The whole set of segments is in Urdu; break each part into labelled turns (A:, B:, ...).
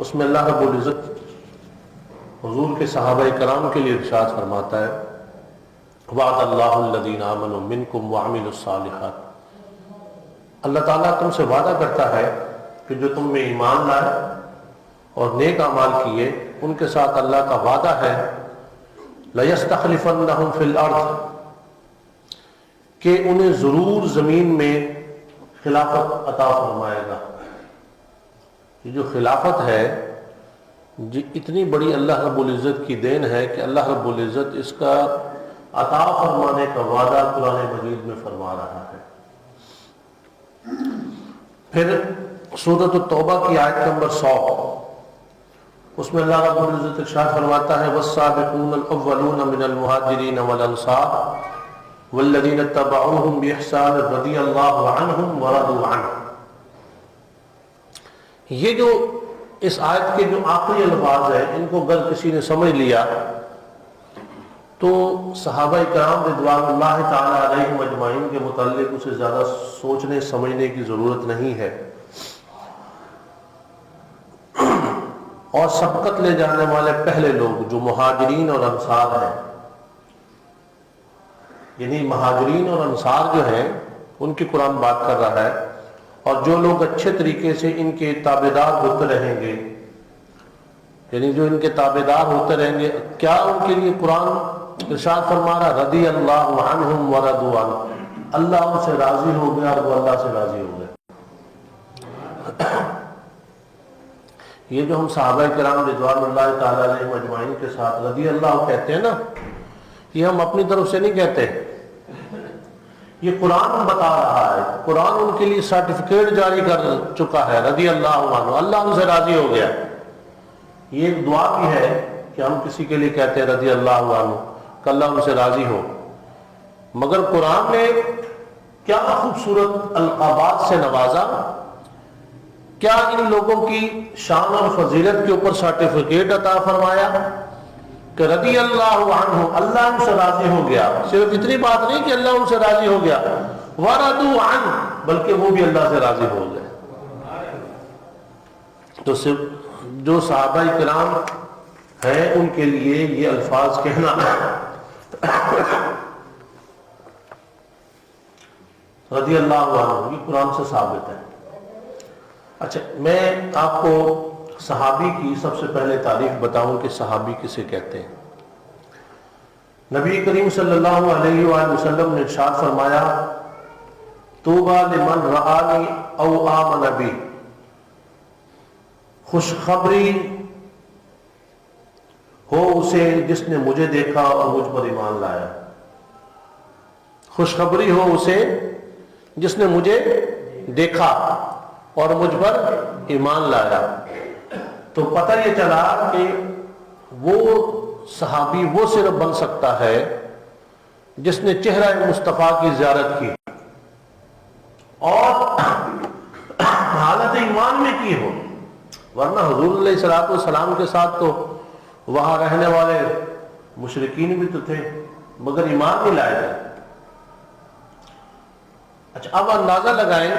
A: اس میں اللہ رب العزت حضور کے صحابہ کرام کے لیے ارشاد فرماتا ہے وعد اللہ الذین آمنوا منکم وعملوا الصالحات، اللہ تعالیٰ تم سے وعدہ کرتا ہے کہ جو تم میں ایمان لائے اور نیک اعمال کیے ان کے ساتھ اللہ کا وعدہ ہے لَيَسْتَخْلِفَنَّهُمْ فِي الْأَرْضِ، کہ انہیں ضرور زمین میں خلافت عطا فرمائے گا۔ یہ جو خلافت ہے جی اتنی بڑی اللہ رب العزت کی دین ہے کہ اللہ رب العزت اس کا عطا فرمانے کا وعدہ قرآن مجید میں فرما رہا ہے۔ پھر سورۃ التوبہ کی آیت نمبر 100، اس میں اللہ رب العزت ارشاد فرماتا ہے والسابقون الاولون من المہاجرین والانصار والذین اتبعوهم بإحسان رضی اللہ عنہم ورضوا عنہ۔ یہ جو اس آیت کے جو آخری الفاظ ہیں ان کو اگر کسی نے سمجھ لیا تو صحابہ کرام رضوان اللہ تعالی علیہم اجمعین کے متعلق اسے زیادہ سوچنے سمجھنے کی ضرورت نہیں ہے، اور سبقت لے جانے والے پہلے لوگ جو مہاجرین اور انصار ہیں، یعنی مہاجرین اور انصار جو ہیں ان کی قرآن بات کر رہا ہے، اور جو لوگ اچھے طریقے سے ان کے تابعدار ہوتے رہیں گے، یعنی جو ان کے تابعدار ہوتے رہیں گے، کیا ان کے لیے قرآن ارشاد فرما رہا رضی اللہ عنہم ورضوا عنہ، اللہ ان سے راضی ہو گیا اور وہ اللہ سے راضی ہو گئے۔ یہ جو ہم صحابہ کرام رضوان اللہ تعالی علیہم اجمعین کے ساتھ رضی اللہ کہتے ہیں نا، یہ ہم اپنی طرف سے نہیں کہتے، یہ قرآن بتا رہا ہے، قرآن ان کے لیے سرٹیفکیٹ جاری کر چکا ہے رضی اللہ عنہ، اللہ ان سے راضی ہو گیا۔ یہ ایک دعا بھی ہے کہ ہم کسی کے لیے کہتے ہیں رضی اللہ عنہ کہ اللہ ان سے راضی ہو، مگر قرآن نے کیا خوبصورت القابات سے نوازا، کیا ان لوگوں کی شان اور فضیلت کے اوپر سرٹیفکیٹ عطا فرمایا کہ رضی اللہ عنہ، اللہ ان سے راضی ہو گیا۔ صرف اتنی بات نہیں کہ اللہ ان سے راضی ہو گیا، ورضوا عنہ، بلکہ وہ بھی اللہ سے راضی ہو گئے۔ تو صرف جو صحابہ کرام ہیں ان کے لیے یہ الفاظ کہنا رضی اللہ عنہ یہ قرآن سے ثابت ہے۔ اچھا، میں آپ کو صحابی کی سب سے پہلے تعریف بتاؤں کہ صحابی کسے کہتے ہیں۔ نبی کریم صلی اللہ علیہ وآلہ وسلم نے ارشاد فرمایا طوبی لمن رآنی او آمن بی، خوشخبری ہو اسے جس نے مجھے دیکھا اور مجھ پر ایمان لایا، خوشخبری ہو اسے جس نے مجھے دیکھا اور مجھ پر ایمان لایا۔ تو پتہ یہ چلا کہ وہ صحابی وہ صرف بن سکتا ہے جس نے چہرہ مصطفیٰ کی زیارت کی اور حالت ایمان میں کی ہو، ورنہ حضور علیہ الصلوۃ والسلام کے ساتھ تو وہاں رہنے والے مشرکین بھی تو تھے مگر ایمان نہیں لائے گئے۔ اچھا، اب اندازہ لگائیں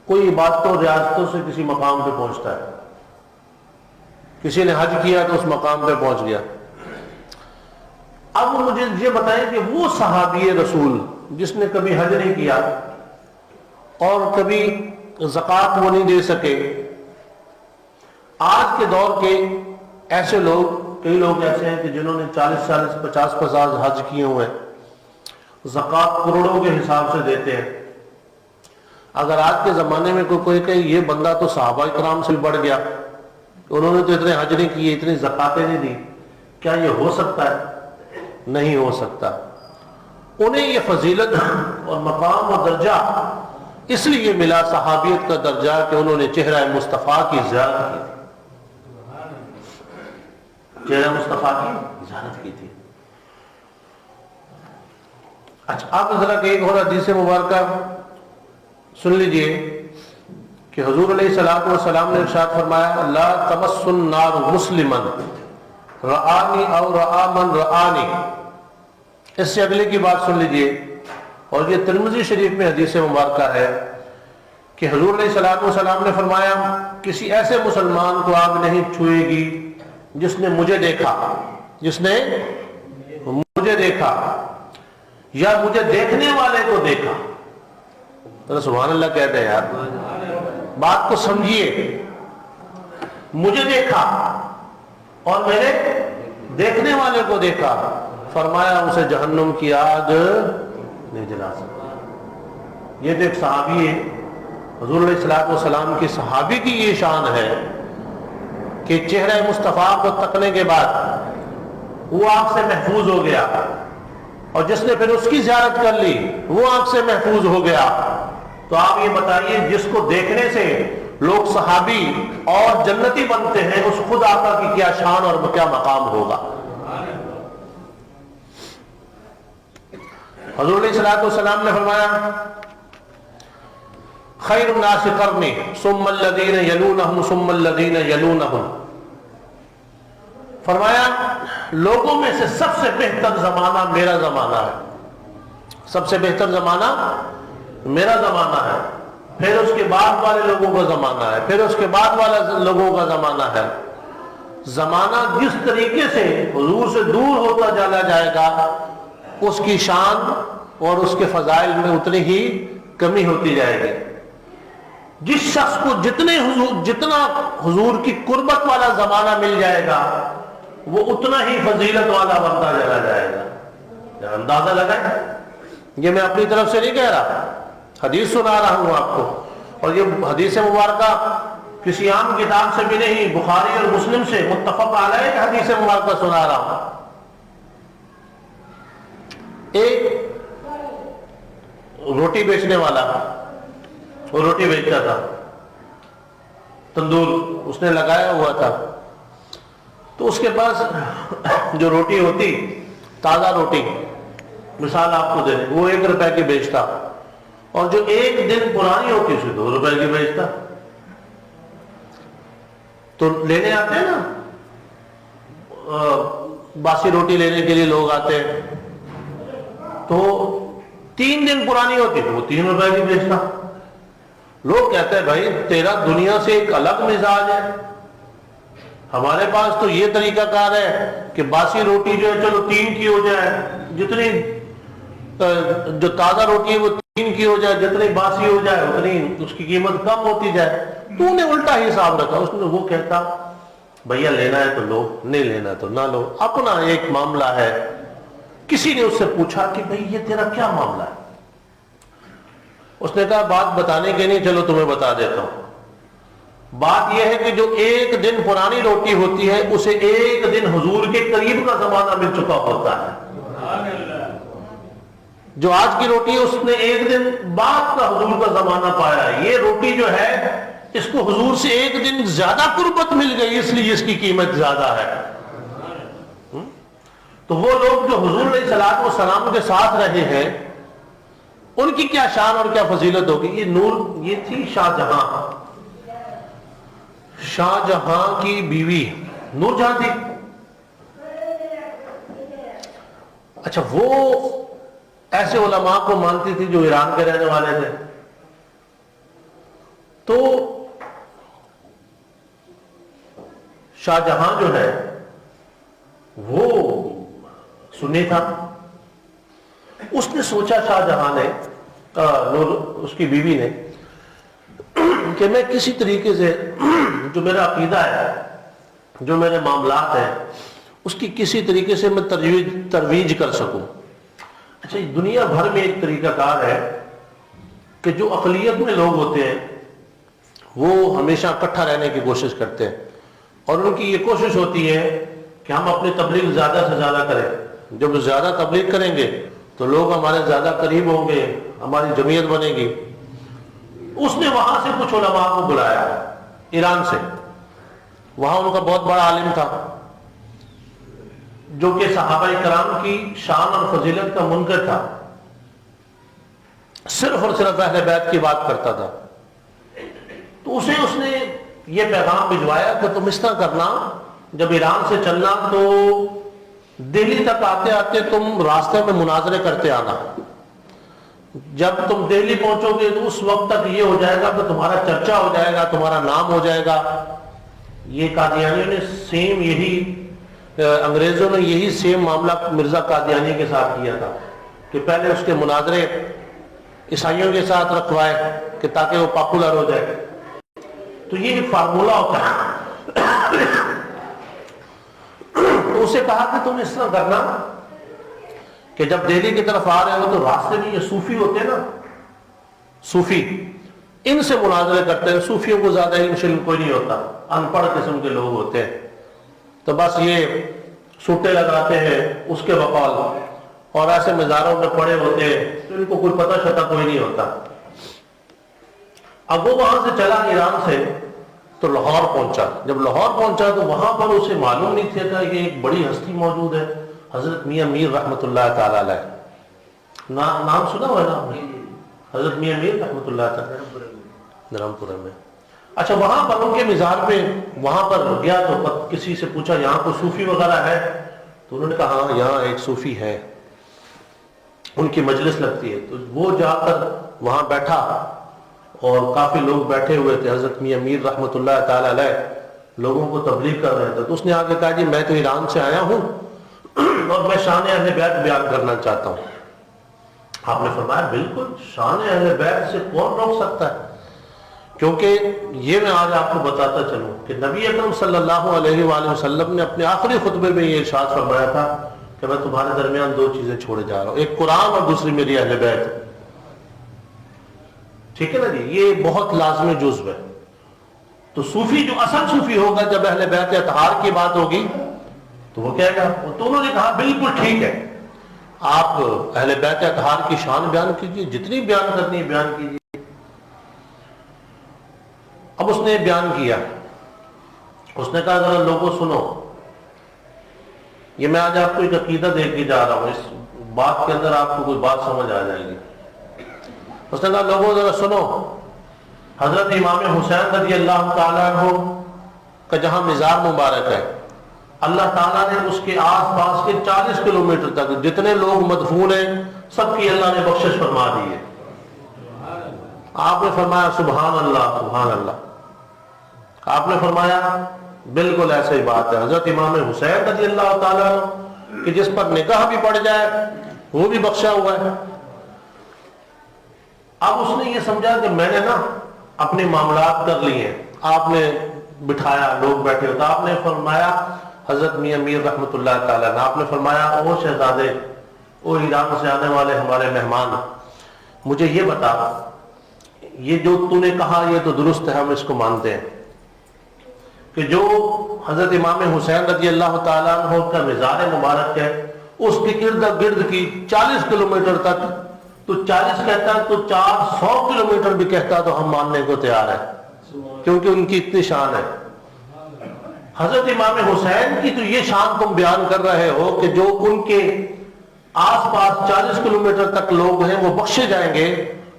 A: کوئی عبادتوں ریاستوں سے کسی مقام پہ پہنچتا ہے، کسی نے حج کیا تو اس مقام پہ پہنچ گیا۔ اب مجھے یہ بتائیں کہ وہ صحابی رسول جس نے کبھی حج نہیں کیا اور کبھی زکوٰۃ وہ نہیں دے سکے، آج کے دور کے ایسے لوگ، کئی لوگ ایسے ہیں کہ جنہوں نے 40 50 حج کیے ہوئے ہیں، زکوٰۃ کروڑوں کے حساب سے دیتے ہیں۔ اگر آج کے زمانے میں کوئی کہ یہ بندہ تو صحابہ کرام سے بڑھ گیا، انہوں نے تو اتنے حج نہیں کیے، اتنی زکاتیں نہیں دی، کیا یہ ہو سکتا ہے؟ نہیں ہو سکتا۔ انہیں یہ فضیلت اور مقام اور درجہ اس لیے ملا، صحابیت کا درجہ، کہ انہوں نے چہرہ مصطفیٰ کی زیارت کی تھی، چہرہ مصطفیٰ کی زیارت کی تھی۔ اچھا، آپ ذرا کہ ایک اور حدیث مبارکہ سن لیجئے کہ حضور علیہ الصلوۃ والسلام نے ارشاد فرمایا لا تمس النار مسلما رآنی او رآ من رآنی۔ اس سے اگلے کی بات سن لیجئے، اور یہ ترمذی شریف میں حدیث مبارکہ ہے کہ حضور علیہ الصلوۃ والسلام نے فرمایا کسی ایسے مسلمان کو آگ نہیں چھوئے گی جس نے مجھے دیکھا، جس نے مجھے دیکھا یا مجھے دیکھنے والے کو دیکھا. تو سبحان اللہ کہتے ہیں یار، بات کو سمجھیے. مجھے دیکھا اور میرے دیکھنے والے کو دیکھا، فرمایا اسے جہنم کی آگ نہیں جلا سکتی. یہ تو ایک صحابی ہے، حضور علیہ الصلوۃ والسلام کی صحابی کی یہ شان ہے کہ چہرہ مصطفیٰ کو تکنے کے بعد وہ آگ سے محفوظ ہو گیا، اور جس نے پھر اس کی زیارت کر لی وہ آگ سے محفوظ ہو گیا. تو آپ یہ بتائیے جس کو دیکھنے سے لوگ صحابی اور جنتی بنتے ہیں، اس خود آقا کی کیا شان اور کیا مقام ہوگا. حضور علیہ الصلوۃ والسلام نے فرمایا خیر الناس قرنی ثم الذین یلونہم ثم الذین یلونہم. فرمایا لوگوں میں سے سب سے بہتر زمانہ میرا زمانہ ہے، سب سے بہتر زمانہ میرا زمانہ ہے، پھر اس کے بعد والے لوگوں کا زمانہ ہے، پھر اس کے بعد والے لوگوں کا زمانہ ہے. زمانہ جس طریقے سے حضور سے دور ہوتا چلا جائے گا اس کی شان اور اس کے فضائل میں اتنی ہی کمی ہوتی جائے گی. جس شخص کو جتنا حضور کی قربت والا زمانہ مل جائے گا وہ اتنا ہی فضیلت والا بنتا چلا جائے گا. اندازہ لگائیں، یہ میں اپنی طرف سے نہیں کہہ رہا، حدیث سنا رہا ہوں آپ کو، اور یہ حدیث مبارکہ کسی عام کتاب سے بھی نہیں، بخاری اور مسلم سے متفق علیہ کہ حدیث مبارکہ سنا رہا ہوں. ایک روٹی بیچنے والا، وہ روٹی بیچتا تھا، تندور اس نے لگایا ہوا تھا. تو اس کے پاس جو روٹی ہوتی، تازہ روٹی مثال آپ کو دے، وہ 1 روپے کی بیچتا، اور جو 1 دن پرانی ہوتی اسے 2 روپے کی بیچتا. تو لینے آتے ہیں نا، باسی روٹی لینے کے لیے لوگ آتے ہیں، تو 3 دن پرانی ہوتی تو وہ 3 روپے کی بیچتا. لوگ کہتے ہیں بھائی تیرا دنیا سے ایک الگ مزاج ہے، ہمارے پاس تو یہ طریقہ کار ہے کہ باسی روٹی جو ہے چلو 3 کی ہو جائے، جتنی جو تازہ روٹی ہے وہ 3 کی ہو جائے، جتنی باسی ہو جائے اتنی اس کی قیمت کم ہوتی جائے. تو نے الٹا ہی حساب رکھا. اس نے وہ کہتا بھیا لینا ہے تو لو، نہیں لینا تو نہ لو، اپنا ایک معاملہ ہے. کسی نے اس سے پوچھا کہ بھئی یہ تیرا کیا معاملہ ہے؟ اس نے کہا بات بتانے کے نہیں، چلو تمہیں بتا دیتا ہوں. بات یہ ہے کہ جو 1 دن پرانی روٹی ہوتی ہے اسے 1 دن حضور کے قریب کا زمانہ مل چکا ہوتا ہے. جو آج کی روٹی ہے اس نے 1 دن بعد کا حضور کا زمانہ پایا ہے. یہ روٹی جو ہے اس کو حضور سے 1 دن زیادہ قربت مل گئی، اس لیے اس کی قیمت زیادہ ہے. تو وہ لوگ جو حضور علیہ الصلوۃ والسلام کے ساتھ رہے ہیں ان کی کیا شان اور کیا فضیلت ہوگی. یہ نور، یہ تھی شاہ جہاں، شاہ جہاں کی بیوی نور جہاں تھی. اچھا، وہ ایسے علماء کو مانتی تھی جو ایران کے رہنے والے تھے. تو شاہ جہاں جو ہے وہ سنی تھا. اس نے سوچا شاہ جہاں نے، اس کی بیوی نے، کہ میں کسی طریقے سے جو میرا عقیدہ ہے، جو میرے معاملات ہیں، اس کی کسی طریقے سے میں ترویج کر سکوں. اچھا، دنیا بھر میں ایک طریقہ کار ہے کہ جو اقلیت میں لوگ ہوتے ہیں وہ ہمیشہ اکٹھا رہنے کی کوشش کرتے ہیں، اور ان کی یہ کوشش ہوتی ہے کہ ہم اپنی تبلیغ زیادہ سے زیادہ کریں. جب زیادہ تبلیغ کریں گے تو لوگ ہمارے زیادہ قریب ہوں گے، ہماری جمعیت بنے گی. اس نے وہاں سے کچھ علماء کو بلایا، ایران سے. وہاں ان کا بہت بڑا عالم تھا جو کہ صحابہ کرام کی شان اور فضیلت کا منکر تھا، صرف اور صرف اہل بیت کی بات کرتا تھا. تو اسے اس نے یہ پیغام بھجوایا کہ تم اس طرح کرنا، جب ایران سے چلنا تو دہلی تک آتے آتے تم راستے میں مناظرے کرتے آنا. جب تم دہلی پہنچو گے تو اس وقت تک یہ ہو جائے گا کہ تمہارا چرچا ہو جائے گا، تمہارا نام ہو جائے گا۔ یہ قادیانیوں نے سیم یہی انگریزوں نے یہی سیم معاملہ مرزا قادیانی کے ساتھ کیا تھا کہ پہلے اس کے مناظرے عیسائیوں کے ساتھ رکھوائے کہ تاکہ وہ پاپولر ہو جائے۔ تو یہ ایک فارمولہ ہوتا ہے۔ تو اسے کہا کہ تم اس طرح کرنا کہ جب دہلی کی طرف آ رہے ہو تو راستے میں یہ صوفی ہوتے ہیں نا، صوفی، ان سے مناظرے کرتے ہیں۔ صوفیوں کو زیادہ علم شلم کوئی نہیں ہوتا، ان پڑھ قسم کے لوگ ہوتے ہیں، تو بس یہ سوٹے لگاتے ہیں اس کے بقول، اور ایسے مزاروں میں پڑے ہوتے ہیں تو ان کو کوئی پتہ شتہ کوئی نہیں ہوتا۔ اب وہ وہاں سے چلا ایران سے تو لاہور پہنچا۔ جب لاہور پہنچا تو وہاں پر اسے معلوم نہیں تھا کہ ایک بڑی ہستی موجود ہے، حضرت میاں میر رحمۃ اللہ تعالی علیہ۔ نام سنا ہوا ہے نا آپ نے؟ حضرت میاں میر رحمۃ اللہ تعالی دھرمپورہ میں۔ اچھا، وہاں پر ان کے مزار پہ وہاں پر گیا تو کسی سے پوچھا یہاں کوئی صوفی وغیرہ ہے؟ تو انہوں نے کہا ہاں یہاں ایک صوفی ہے، ان کی مجلس لگتی ہے۔ تو وہ جا کر وہاں بیٹھا اور کافی لوگ بیٹھے ہوئے تھے، حضرت میاں میر رحمۃ اللہ تعالی علیہ لوگوں کو تبلیغ کر رہے تھے۔ تو اس نے آگے کہا جی میں تو ایران سے آیا ہوں اور میں شان اہل بیت بیان کرنا چاہتا ہوں۔ آپ نے فرمایا بالکل، شان اہل بیت سے کون روک سکتا ہے؟ کیونکہ یہ میں آج آپ کو بتاتا چلوں کہ نبی اکرم صلی اللہ علیہ وآلہ وسلم نے اپنے آخری خطبے میں یہ ارشاد فرمایا تھا کہ میں تمہارے درمیان دو چیزیں چھوڑے جا رہا ہوں، ایک قرآن اور دوسری میری اہل بیت۔ ٹھیک ہے نا جی، یہ بہت لازمی جزو ہے۔ تو صوفی جو اصل صوفی ہوگا جب اہل بیت اطہار کی بات ہوگی تو وہ کہے گا، تو انہوں نے کہا بالکل ٹھیک ہے، آپ اہل بیت اطہار کی شان بیان کیجیے، جتنی بیان کرنی ہے بیان کیجیے۔ اب اس نے بیان کیا، اس نے کہا ذرا لوگوں سنو، یہ میں آج آپ کو ایک عقیدہ دے کے جا رہا ہوں، اس بات کے اندر آپ کو کوئی بات سمجھ آ جائے گی۔ اس نے کہا لوگوں ذرا سنو، حضرت امام حسین رضی اللہ تعالیٰ عنہ کا جہاں مزار مبارک ہے، اللہ تعالیٰ نے اس کے آس پاس کے 40 کلومیٹر تک جتنے لوگ مدفون ہیں سب کی اللہ نے بخشش فرما دی ہے۔ آپ نے فرمایا سبحان اللہ سبحان اللہ۔ آپ نے فرمایا بالکل ایسا ہی بات ہے، حضرت امام حسین رضی اللہ تعالیٰ عنہ کہ جس پر نگاہ بھی پڑ جائے وہ بھی بخشا ہوا ہے۔ اب اس نے یہ سمجھا کہ میں نے نا اپنے معاملات کر لیے ہیں۔ آپ نے بٹھایا، لوگ بیٹھے ہوتا، آپ نے فرمایا حضرت میاں میر رحمۃ اللہ تعالیٰ نے، آپ نے فرمایا او شہزادے، او ایران سے آنے والے ہمارے مہمان، مجھے یہ بتا، یہ جو تو نے کہا یہ تو درست ہے، ہم اس کو مانتے ہیں کہ جو حضرت امام حسین رضی اللہ تعالیٰ عنہ کا مزار مبارک ہے اس کے ارد گرد کی 40 کلومیٹر تک، تو 40 کہتا ہے تو 400 کلومیٹر بھی کہتا تو ہم ماننے کو تیار ہے، کیونکہ ان کی اتنی شان ہے۔ حضرت امام حسین کی تو یہ شان تم بیان کر رہے ہو کہ جو ان کے آس پاس 40 کلومیٹر تک لوگ ہیں وہ بخشے جائیں گے،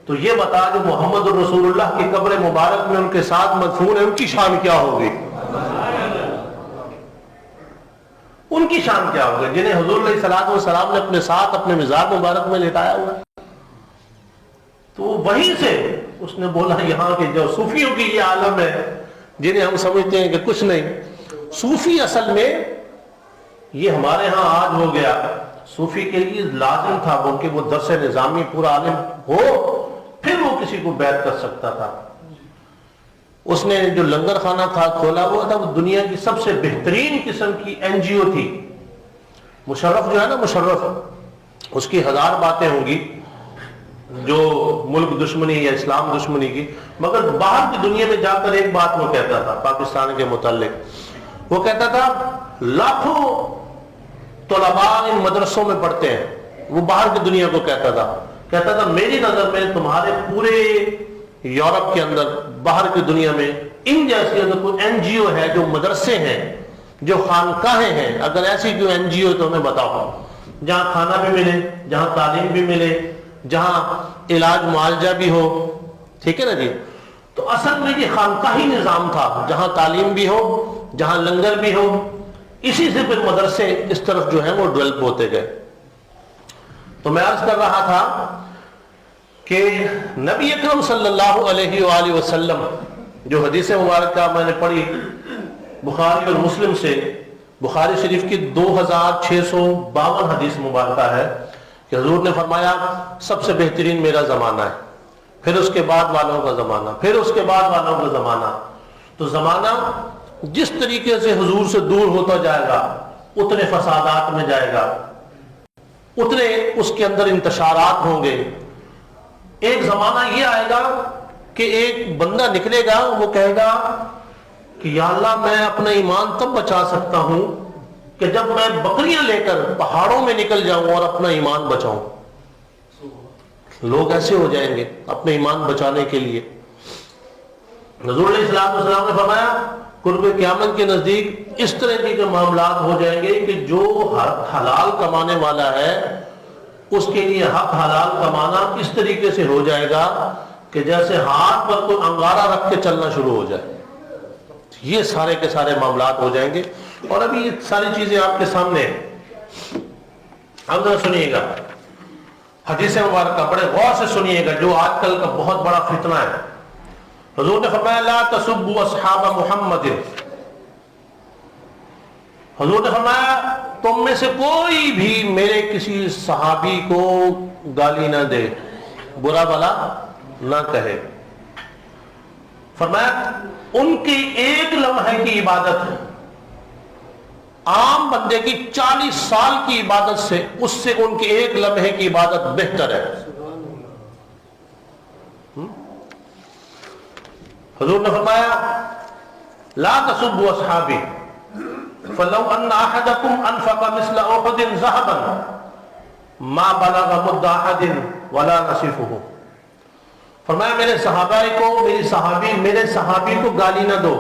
A: تو یہ بتا جو محمد الرسول اللہ کی قبر مبارک میں ان کے ساتھ مدفون ہے ان کی شان کیا ہوگی؟ ان کی شان کیا ہوگی جنہیں حضور علیہ الصلوۃ والسلام نے اپنے ساتھ اپنے مزار مبارک میں لٹایا ہوا ہے؟ تو وہیں سے اس نے بولا یہاں کے جو صوفیوں کی یہ عالم ہے جنہیں ہم سمجھتے ہیں کہ کچھ نہیں، صوفی اصل میں یہ ہمارے ہاں آج ہو گیا، صوفی کے لیے لازم تھا کہ وہ درس نظامی پورا عالم ہو پھر وہ کسی کو بیعت کر سکتا تھا۔ اس نے جو لنگر خانہ کھولا ہوا تھا وہ دنیا کی سب سے بہترین قسم کی این جی او تھی۔ مشرف جو ہے نا، مشرف، اس کی 1000 باتیں ہوں گی جو ملک دشمنی یا اسلام دشمنی کی، مگر باہر کی دنیا میں جا کر ایک بات وہ کہتا تھا پاکستان کے متعلق، وہ کہتا تھا لاکھوں طلباء ان مدرسوں میں پڑھتے ہیں، وہ باہر کی دنیا کو کہتا تھا میری نظر میں تمہارے پورے یورپ کے اندر باہر کی دنیا میں ان جیسی اگر کوئی این جی او ہے، جو مدرسے ہیں، جو خانقاہیں ہیں، اگر ایسی کوئی این جی او تو ہمیں بتاؤ جہاں کھانا بھی ملے، جہاں تعلیم بھی ملے، جہاں علاج معالجہ بھی ہو، ٹھیک ہے نا جی۔ تو اصل میں یہ خانقاہی نظام تھا، جہاں تعلیم بھی ہو، جہاں لنگر بھی ہو، اسی سے پھر مدرسے اس طرف جو ہیں وہ ڈیولپ ہوتے گئے۔ تو میں عرض کر رہا تھا کہ نبی اکرم صلی اللہ علیہ وآلہ وسلم، جو حدیث مبارکہ میں نے پڑھی بخاری اور مسلم سے، بخاری شریف کی 2652 حدیث مبارکہ ہے کہ حضور نے فرمایا سب سے بہترین میرا زمانہ ہے، پھر اس کے بعد والوں کا زمانہ، پھر اس کے بعد والوں کا زمانہ. تو زمانہ جس طریقے سے حضور سے دور ہوتا جائے گا اتنے فسادات میں جائے گا، اتنے اس کے اندر انتشارات ہوں گے. ایک زمانہ یہ آئے گا کہ ایک بندہ نکلے گا، وہ کہے گا کہ یا اللہ میں اپنا ایمان تب بچا سکتا ہوں کہ جب میں بکریاں لے کر پہاڑوں میں نکل جاؤں اور اپنا ایمان بچاؤں. لوگ ایسے ہو جائیں گے اپنے ایمان بچانے کے لیے. حضور علیہ السلام نے فرمایا قرب قیامت کے نزدیک اس طرح کے معاملات ہو جائیں گے کہ جو حلال کمانے والا ہے اس کے لیے حق حلال کمانا اس طریقے سے ہو جائے گا کہ جیسے ہاتھ پر کوئی انگارہ رکھ کے چلنا شروع ہو جائے. یہ سارے کے سارے معاملات ہو جائیں گے. اور ابھی یہ ساری چیزیں آپ کے سامنے ہیں. اب ذرا سنیے گا حدیث مبارکہ، بڑے غور سے سنیے گا، جو آج کل کا بہت بڑا فتنہ ہے. حضور نے فرمایا لا تسبوا اصحاب محمد. حضور نے فرمایا تم میں سے کوئی بھی میرے کسی صحابی کو گالی نہ دے، برا بلا نہ کہے. فرمایا ان کی ایک لمحے کی عبادت عام بندے کی 40 سال کی عبادت سے، اس سے ان کی ایک لمحے کی عبادت بہتر ہے. حضور نے فرمایا لا تسبوا اصحابی فلو ان احدکم انفق مثل احد ذهبا ما بلغ مد احد ولا نصفه. فرمایا میرے صحابہ کو، میرے صحابی کو گالی نہ دو.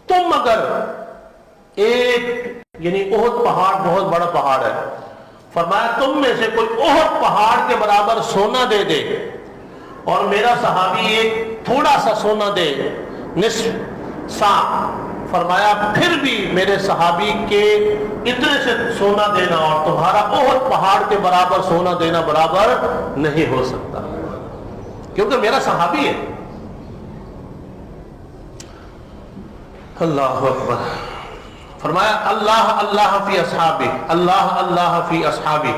A: تم اگر ایک یعنی احد پہاڑ بہت بڑا پہاڑ ہے، فرمایا تم میں سے کوئی احد پہاڑ کے برابر سونا دے دے اور میرا صحابی ایک تھوڑا سا سونا دے، نصف سا، فرمایا پھر بھی میرے صحابی کے اتنے سے سونا دینا اور تمہارا احد پہاڑ کے برابر سونا دینا برابر نہیں ہو سکتا، کیونکہ میرا صحابی ہے. اللہ اکبر. فرمایا اللہ اللہ فی اصحابی، اللہ اللہ فی اصحابی.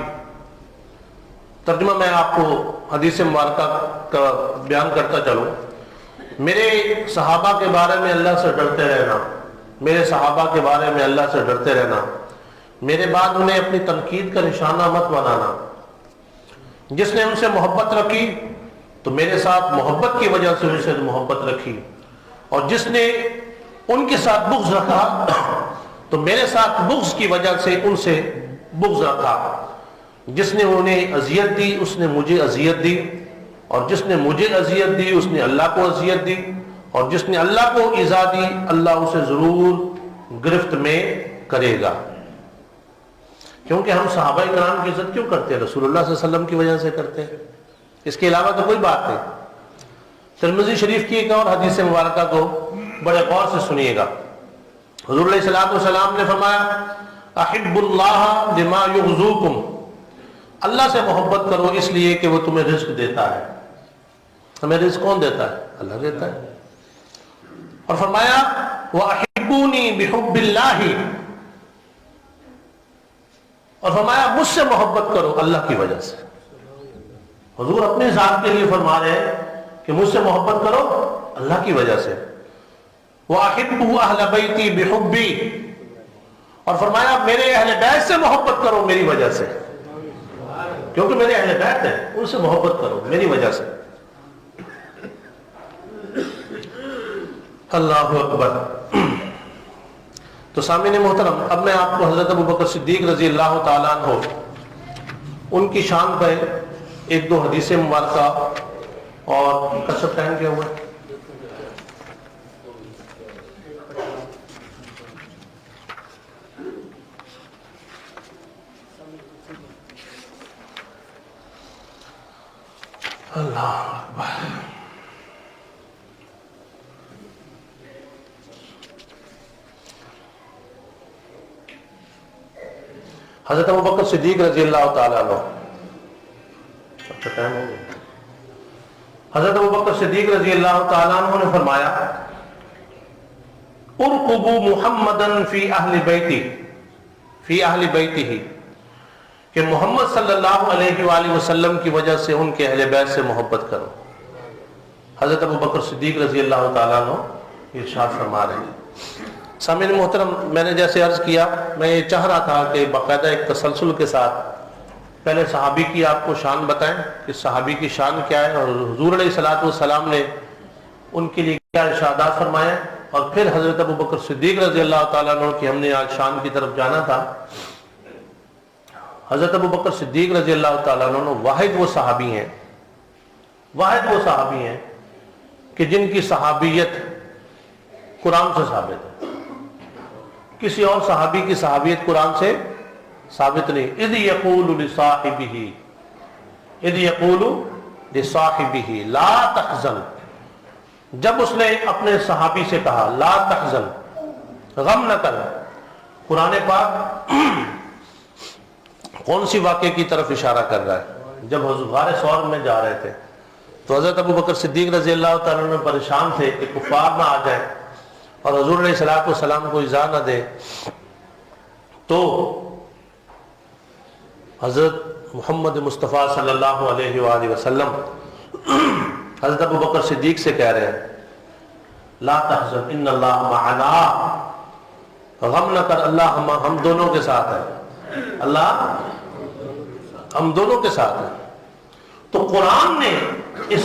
A: ترجمہ میں آپ کو حدیث مبارکہ کا بیان کرتا چلوں. میرے صحابہ کے بارے میں اللہ سے ڈرتے رہنا، میرے صحابہ کے بارے میں اللہ سے ڈرتے رہنا، میرے بعد انہیں اپنی تنقید کا نشانہ مت بنانا. جس نے ان سے محبت رکھی تو میرے ساتھ محبت کی وجہ سے ان سے محبت رکھی، اور جس نے ان کے ساتھ بغض رکھا تو میرے ساتھ بغض کی وجہ سے ان سے بغض رکھا. جس نے انہیں اذیت دی اس نے مجھے اذیت دی، اور جس نے مجھے اذیت دی اس نے اللہ کو اذیت دی، اور جس نے اللہ کو ایذا دی اللہ اسے ضرور گرفت میں کرے گا. کیونکہ ہم صحابہ کرام کی عزت کیوں کرتے ہیں؟ رسول اللہ صلی اللہ علیہ وسلم کی وجہ سے کرتے ہیں، اس کے علاوہ تو کوئی بات نہیں. ترمذی شریف کی ایک اور حدیث مبارکہ کو بڑے غور سے سنیے گا. حضور علیہ الصلوۃ والسلام نے فرمایا احب اللہ لما یغزوکم، اللہ سے محبت کرو اس لیے کہ وہ تمہیں رزق دیتا ہے. ہمیں رزق کون دیتا ہے؟ اللہ دیتا ہے. اور فرمایا وَأَحِبُّونِي بِحُبِّ اللَّهِ، اور فرمایا مجھ سے محبت کرو اللہ کی وجہ سے. حضور اپنے ذات کے لیے فرما رہے ہیں کہ مجھ سے محبت کرو اللہ کی وجہ سے. وَأَحِبُّ أَهْلَ بَيْتِي بِحُبِّي، اور فرمایا میرے اہل بیت سے محبت کرو میری وجہ سے، کیونکہ میرے اہل بیت ہیں ان سے محبت کرو میری وجہ سے. اللہ اکبر. تو سامعین محترم، اب میں آپ کو حضرت ابوبکر صدیق رضی اللہ تعالیٰ عنہ ان کی شان پہ ایک دو حدیث مبارکہ اور کشف ٹائم کیا ہوا ہے. اللہ اکبر. حضرت ابوبکر صدیق رضی اللہ تعالیٰ عنہ. اچھا ٹائم ہو گیا. حضرت ابوبکر صدیق رضی اللہ تعالیٰ عنہ نے فرمایا ارقبوا محمدا فی اہل بیتہ، کہ محمد صلی اللہ علیہ وآلہ وسلم کی وجہ سے ان کے اہل بیت سے محبت کرو۔ حضرت ابوبکر صدیق رضی اللہ تعالیٰ عنہ ارشاد فرما رہے ہیں۔ سامعین محترم، میں نے جیسے عرض کیا، میں یہ چاہ رہا تھا کہ باقاعدہ ایک تسلسل کے ساتھ پہلے صحابی کی آپ کو شان بتائیں کہ صحابی کی شان کیا ہے، اور حضور علیہ الصلوۃ والسلام نے ان کے لیے کیا ارشادات فرمائے، اور پھر حضرت ابوبکر صدیق رضی اللہ تعالیٰ عنہ کی ہم نے آج شان کی طرف جانا تھا۔ حضرت ابوبکر صدیق رضی اللہ تعالیٰ عنہ واحد وہ صحابی ہیں کہ جن کی صحابیت قرآن سے ثابت ہے، کسی اور صحابی کی صحابیت قرآن سے ثابت نہیں۔ اذ یقول لصاحبہ لا تحزن، جب اس نے اپنے صحابی سے کہا لا تحزن، غم نہ کر۔ قرآن پاک کون سی واقعے کی طرف اشارہ کر رہا ہے؟ جب حضور غار ثور میں جا رہے تھے تو حضرت ابوبکر صدیق رضی اللہ تعالیٰ عنہ پریشان تھے کہ کفار نہ آ جائیں اور حضور علیہ الصلوۃ والسلام کو ایذا نہ دے، تو حضرت محمد مصطفیٰ صلی اللہ علیہ وآلہ وسلم حضرت ابوبکر صدیق سے کہہ رہے ہیں لا تحزن ان اللہ معنا، غم نہ کر، اللہ ہم دونوں کے ساتھ ہے، اللہ ہم دونوں کے ساتھ ہے۔ تو قرآن نے اس